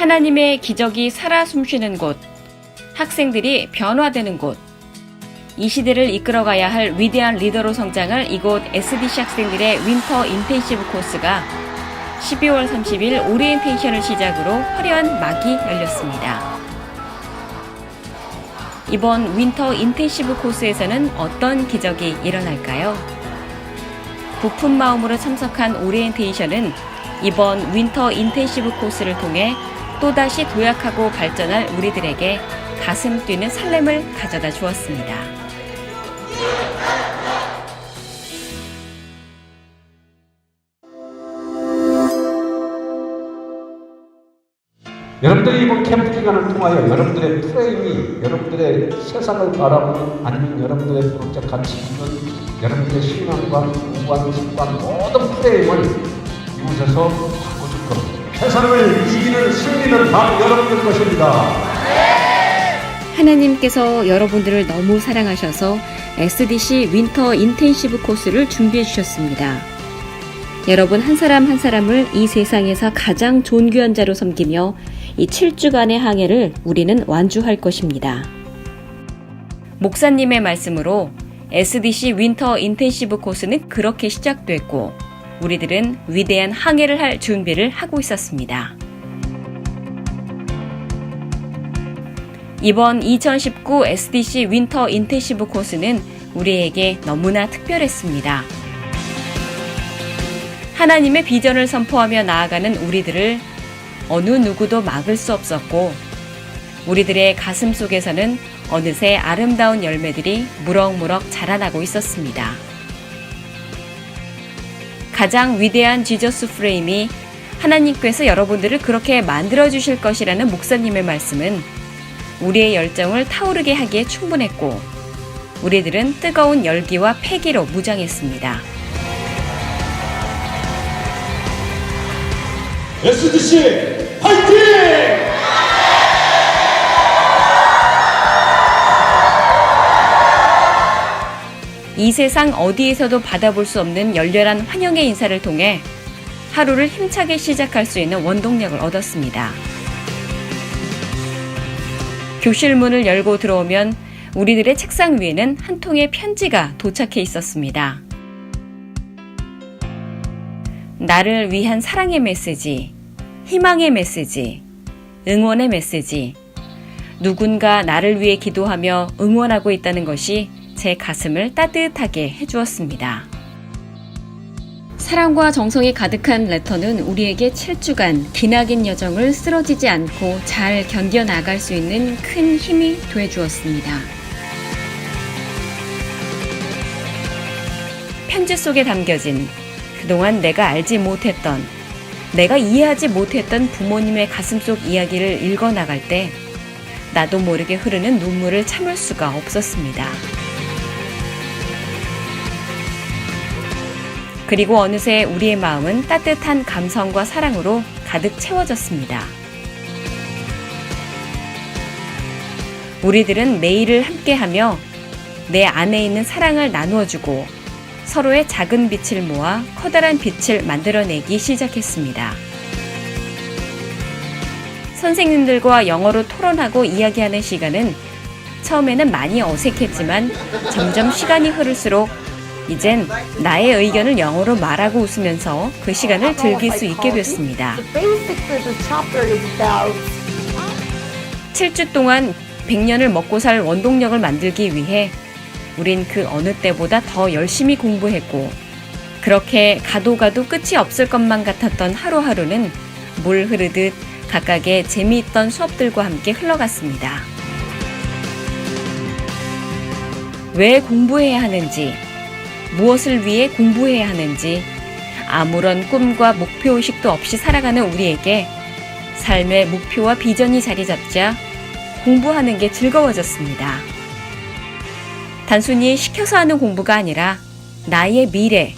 하나님의 기적이 살아 숨쉬는 곳, 학생들이 변화되는 곳, 이 시대를 이끌어가야 할 위대한 리더로 성장할 이곳 SDC 학생들의 윈터 인텐시브 코스가 12월 30일 오리엔테이션을 시작으로 화려한 막이 열렸습니다. 이번 윈터 인텐시브 코스에서는 어떤 기적이 일어날까요? 부푼 마음으로 참석한 오리엔테이션은 이번 윈터 인텐시브 코스를 통해 또다시 도약하고 발전할 우리들에게 가슴 뛰는 설렘을 가져다 주었습니다. 여러분들이 이번 캠프 기간을 통하여 여러분들의 프레임이 여러분들의 세상을 바라보는 아니면 여러분들의 도덕적 가치 있는 여러분들의 신앙과 공부하는 습관 모든 프레임을 이곳에서 바꿔줄 겁니다. 세상을 이기는 승리는 바로 여러분들 것입니다. 하나님께서 여러분들을 너무 사랑하셔서 SDC 윈터 인텐시브 코스를 준비해 주셨습니다. 여러분 한 사람 한 사람을 이 세상에서 가장 존귀한 자로 섬기며 이 7주간의 항해를 우리는 완주할 것입니다. 목사님의 말씀으로 SDC 윈터 인텐시브 코스는 그렇게 시작됐고 우리들은 위대한 항해를 할 준비를 하고 있었습니다. 이번 2019 SDC 윈터 인텐시브 코스는 우리에게 너무나 특별했습니다. 하나님의 비전을 선포하며 나아가는 우리들을 어느 누구도 막을 수 없었고 우리들의 가슴 속에서는 어느새 아름다운 열매들이 무럭무럭 자라나고 있었습니다. 가장 위대한 지저스 프레임이 하나님께서 여러분들을 그렇게 만들어주실 것이라는 목사님의 말씀은 우리의 열정을 타오르게 하기에 충분했고 우리들은 뜨거운 열기와 패기로 무장했습니다. SDC 파이팅! 이 세상 어디에서도 받아볼 수 없는 열렬한 환영의 인사를 통해 하루를 힘차게 시작할 수 있는 원동력을 얻었습니다. 교실 문을 열고 들어오면 우리들의 책상 위에는 한 통의 편지가 도착해 있었습니다. 나를 위한 사랑의 메시지, 희망의 메시지, 응원의 메시지, 누군가 나를 위해 기도하며 응원하고 있다는 것이 제 가슴을 따뜻하게 해주었습니다. 사랑과 정성이 가득한 레터는 우리에게 7주간 기나긴 여정을 쓰러지지 않고 잘 견뎌나갈 수 있는 큰 힘이 되어주었습니다. 편지 속에 담겨진 그동안 내가 알지 못했던, 내가 이해하지 못했던 부모님의 가슴속 이야기를 읽어나갈 때 나도 모르게 흐르는 눈물을 참을 수가 없었습니다. 그리고 어느새 우리의 마음은 따뜻한 감성과 사랑으로 가득 채워졌습니다. 우리들은 매일을 함께하며 내 안에 있는 사랑을 나누어주고 서로의 작은 빛을 모아 커다란 빛을 만들어내기 시작했습니다. 선생님들과 영어로 토론하고 이야기하는 시간은 처음에는 많이 어색했지만 점점 시간이 흐를수록 이젠 나의 의견을 영어로 말하고 웃으면서 그 시간을 즐길 수 있게 됐습니다. 7주 동안 100년을 먹고 살 원동력을 만들기 위해 우린 그 어느 때보다 더 열심히 공부했고 그렇게 가도 끝이 없을 것만 같았던 하루하루는 물 흐르듯 각각의 재미있던 수업들과 함께 흘러갔습니다. 왜 공부해야 하는지, 무엇을 위해 공부해야 하는지 아무런 꿈과 목표의식도 없이 살아가는 우리에게 삶의 목표와 비전이 자리 잡자 공부하는 게 즐거워졌습니다. 단순히 시켜서 하는 공부가 아니라 나의 미래,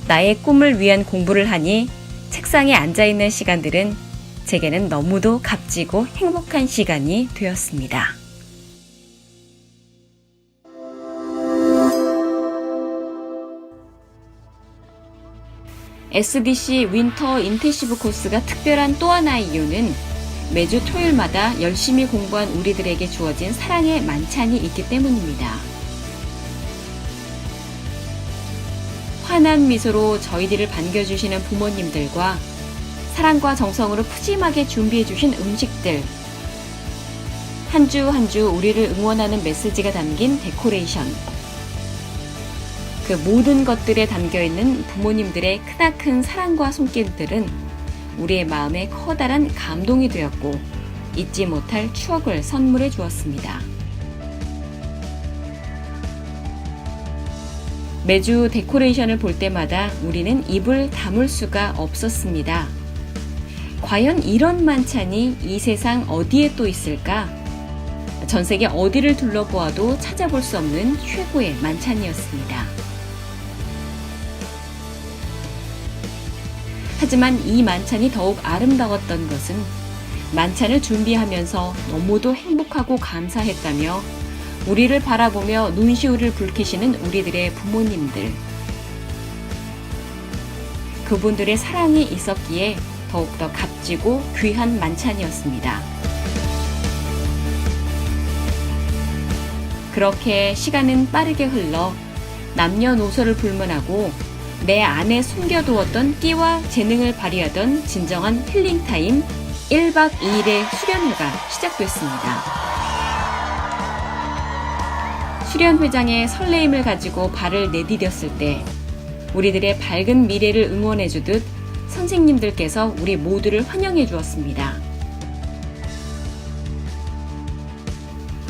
나의 꿈을 위한 공부를 하니 책상에 앉아있는 시간들은 제게는 너무도 값지고 행복한 시간이 되었습니다. SDC 윈터 인텐시브 코스가 특별한 또 하나의 이유는 매주 토요일마다 열심히 공부한 우리들에게 주어진 사랑의 만찬이 있기 때문입니다. 환한 미소로 저희들을 반겨주시는 부모님들과 사랑과 정성으로 푸짐하게 준비해주신 음식들, 한 주 한 주 우리를 응원하는 메시지가 담긴 데코레이션, 그 모든 것들에 담겨있는 부모님들의 크나큰 사랑과 손길들은 우리의 마음에 커다란 감동이 되었고 잊지 못할 추억을 선물해 주었습니다. 매주 데코레이션을 볼 때마다 우리는 입을 다물 수가 없었습니다. 과연 이런 만찬이 이 세상 어디에 또 있을까? 전 세계 어디를 둘러보아도 찾아볼 수 없는 최고의 만찬이었습니다. 하지만 이 만찬이 더욱 아름다웠던 것은 만찬을 준비하면서 너무도 행복하고 감사했다며 우리를 바라보며 눈시울을 붉히시는 우리들의 부모님들. 그분들의 사랑이 있었기에 더욱더 값지고 귀한 만찬이었습니다. 그렇게 시간은 빠르게 흘러 남녀노소를 불문하고 내 안에 숨겨두었던 끼와 재능을 발휘하던 진정한 힐링타임 1박 2일의 수련회가 시작됐습니다. 수련회장의 설레임을 가지고 발을 내디뎠을 때 우리들의 밝은 미래를 응원해주듯 선생님들께서 우리 모두를 환영해 주었습니다.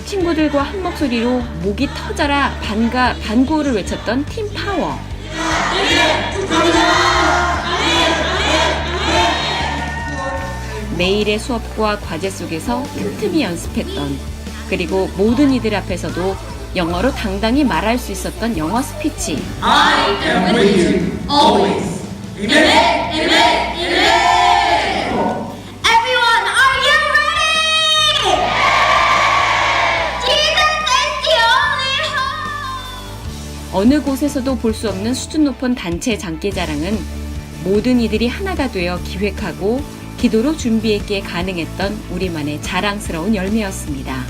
친구들과 한 목소리로 목이 터져라 반구호를 외쳤던 팀 파워. 매일의 수업과 과제 속에서 틈틈이 연습했던, 그리고 모든 이들 앞에서도 영어로 당당히 말할 수 있었던 영어 스피치. I am with you always. Amen. Amen. Amen. Everyone, are you ready? Jesus is the only hope. 어느 곳에서도 볼 수 없는 수준 높은 단체 장기자랑은 모든 이들이 하나가 되어 기획하고 기도로 준비했기에 가능했던 우리만의 자랑스러운 열매였습니다.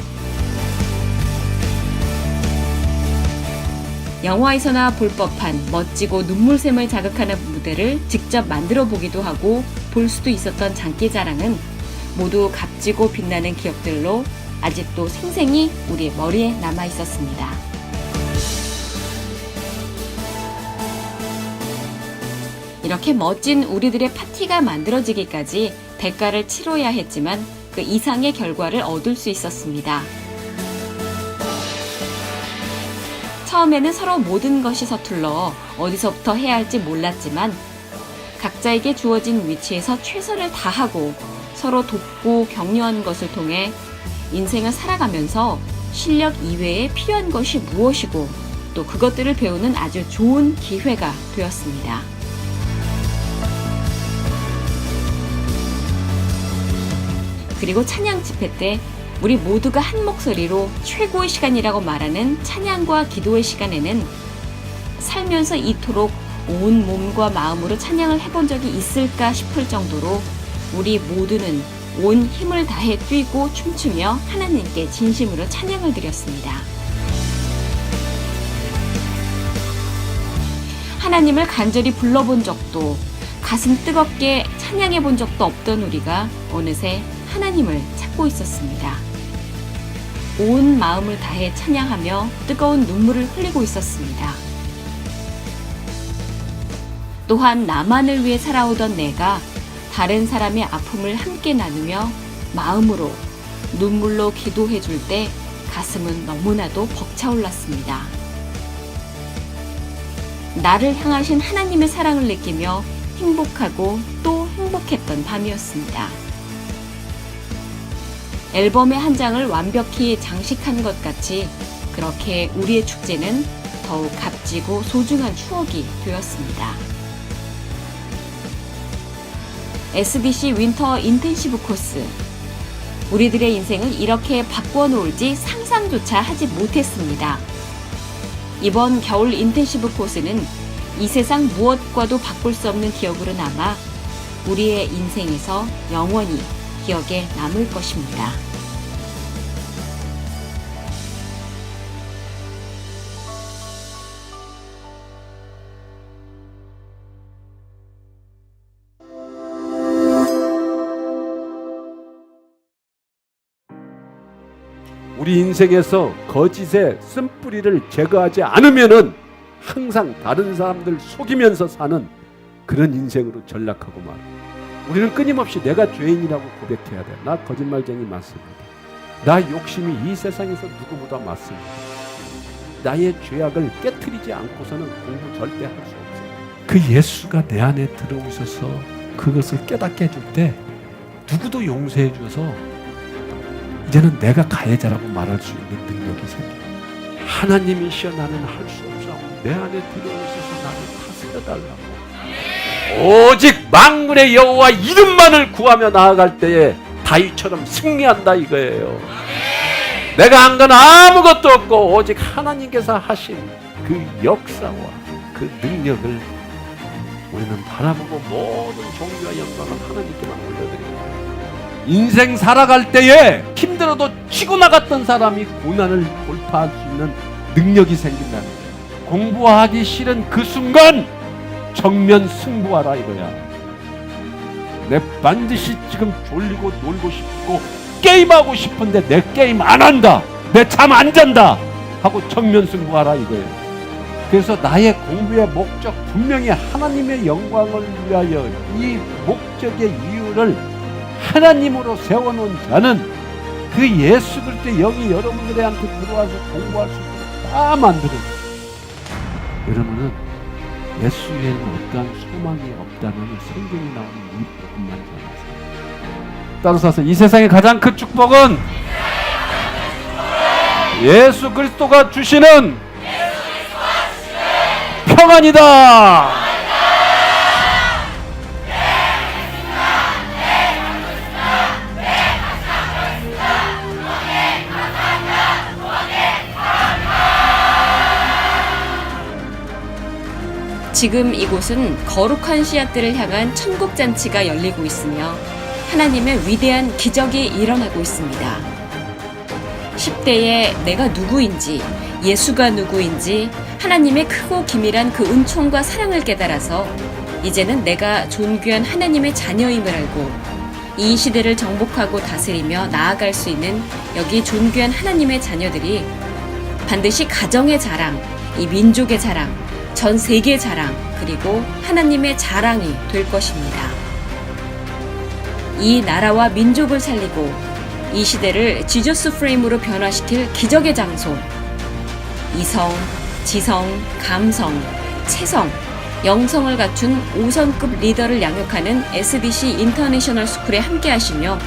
영화에서나 볼 법한 멋지고 눈물샘을 자극하는 무대를 직접 만들어 보기도 하고 볼 수도 있었던 장기자랑은 모두 값지고 빛나는 기억들로 아직도 생생히 우리 머리에 남아 있었습니다. 이렇게 멋진 우리들의 파티가 만들어지기까지 대가를 치러야 했지만 그 이상의 결과를 얻을 수 있었습니다. 처음에는 서로 모든 것이 서툴러 어디서부터 해야 할지 몰랐지만 각자에게 주어진 위치에서 최선을 다하고 서로 돕고 격려하는 것을 통해 인생을 살아가면서 실력 이외에 필요한 것이 무엇이고 또 그것들을 배우는 아주 좋은 기회가 되었습니다. 그리고 찬양 집회 때 우리 모두가 한 목소리로 최고의 시간이라고 말하는 찬양과 기도의 시간에는 살면서 이토록 온 몸과 마음으로 찬양을 해본 적이 있을까 싶을 정도로 우리 모두는 온 힘을 다해 뛰고 춤추며 하나님께 진심으로 찬양을 드렸습니다. 하나님을 간절히 불러본 적도 가슴 뜨겁게 찬양해 본 적도 없던 우리가 어느새 하나님을 찾고 있었습니다. 온 마음을 다해 찬양하며 뜨거운 눈물을 흘리고 있었습니다. 또한 나만을 위해 살아오던 내가 다른 사람의 아픔을 함께 나누며 마음으로 눈물로 기도해 줄 때 가슴은 너무나도 벅차올랐습니다. 나를 향하신 하나님의 사랑을 느끼며 행복하고 또 행복했던 밤이었습니다. 앨범의 한 장을 완벽히 장식한 것 같이 그렇게 우리의 축제는 더욱 값지고 소중한 추억이 되었습니다. SDC 윈터 인텐시브 코스. 우리들의 인생을 이렇게 바꿔 놓을지 상상조차 하지 못했습니다. 이번 겨울 인텐시브 코스는 이 세상 무엇과도 바꿀 수 없는 기억으로 남아 우리의 인생에서 영원히 기억에 남을 것입니다. 우리 인생에서 거짓의 쓴뿌리를 제거하지 않으면은 항상 다른 사람들 속이면서 사는 그런 인생으로 전락하고 말아. 우리는 끊임없이 내가 죄인이라고 고백해야 돼. 나 거짓말쟁이 맞습니다. 나 욕심이 이 세상에서 누구보다 많습니다. 나의 죄악을 깨트리지 않고서는 공부 절대 할 수 없어요. 그 예수가 내 안에 들어오셔서 그것을 깨닫게 해줄 때 누구도 용서해 줘서 이제는 내가 가해자라고 말할 수 있는 능력이 생겨요. 하나님이시여 나는 할 수 없사오. 내 안에 들어오셔서 나를 다스려달라고. 오직 만군의 여호와 이름만을 구하며 나아갈 때에 다윗처럼 승리한다 이거예요. 내가 한 건 아무것도 없고 오직 하나님께서 하신 그 역사와 그 능력을 우리는 바라보고 모든 존귀와 영광을 하나님께만 올려드립니다. 인생 살아갈 때에 힘들어도 치고 나갔던 사람이 고난을 돌파할 수 있는 능력이 생긴다는 거예요. 공부하기 싫은 그 순간 정면 승부하라 이거야. 내 반드시 지금 졸리고 놀고 싶고 게임하고 싶은데 내 게임 안 한다. 내 잠 안 잔다. 하고 정면 승부하라 이거예요. 그래서 나의 공부의 목적 분명히 하나님의 영광을 위하여 이 목적의 이유를 하나님으로 세워놓은 자는 그 예수 그리스도의 영이 여러분들한테 들어와서 공부할 수 있도록 다 만들어요. 여러분은 예수 외에는 어떠한 소망이 없다는 성경이 나오는 이 복음만 전하세요. 따라서 이 세상의 가장 큰 축복은 예수 그리스도가 주시는 평안이다. 지금 이곳은 거룩한 씨앗들을 향한 천국 잔치가 열리고 있으며 하나님의 위대한 기적이 일어나고 있습니다. 10대에 내가 누구인지, 예수가 누구인지 하나님의 크고 기밀한 그 은총과 사랑을 깨달아서 이제는 내가 존귀한 하나님의 자녀임을 알고 이 시대를 정복하고 다스리며 나아갈 수 있는 여기 존귀한 하나님의 자녀들이 반드시 가정의 자랑, 이 민족의 자랑, 전 세계 자랑, 그리고 하나님의 자랑이 될 것입니다. 이 나라와 민족을 살리고 이 시대를 지저스 프레임으로 변화시킬 기적의 장소, 이성, 지성, 감성, 체성, 영성을 갖춘 5성급 리더를 양육하는 SDC 인터내셔널 스쿨에 함께 하시며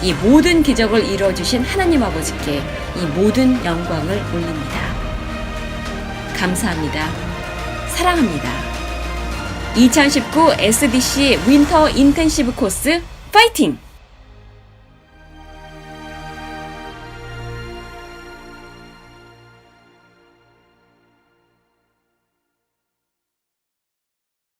이 모든 기적을 이루어주신 하나님 아버지께 이 모든 영광을 올립니다. 감사합니다. 사랑합니다. 2019 SDC 윈터 인텐시브 코스 파이팅!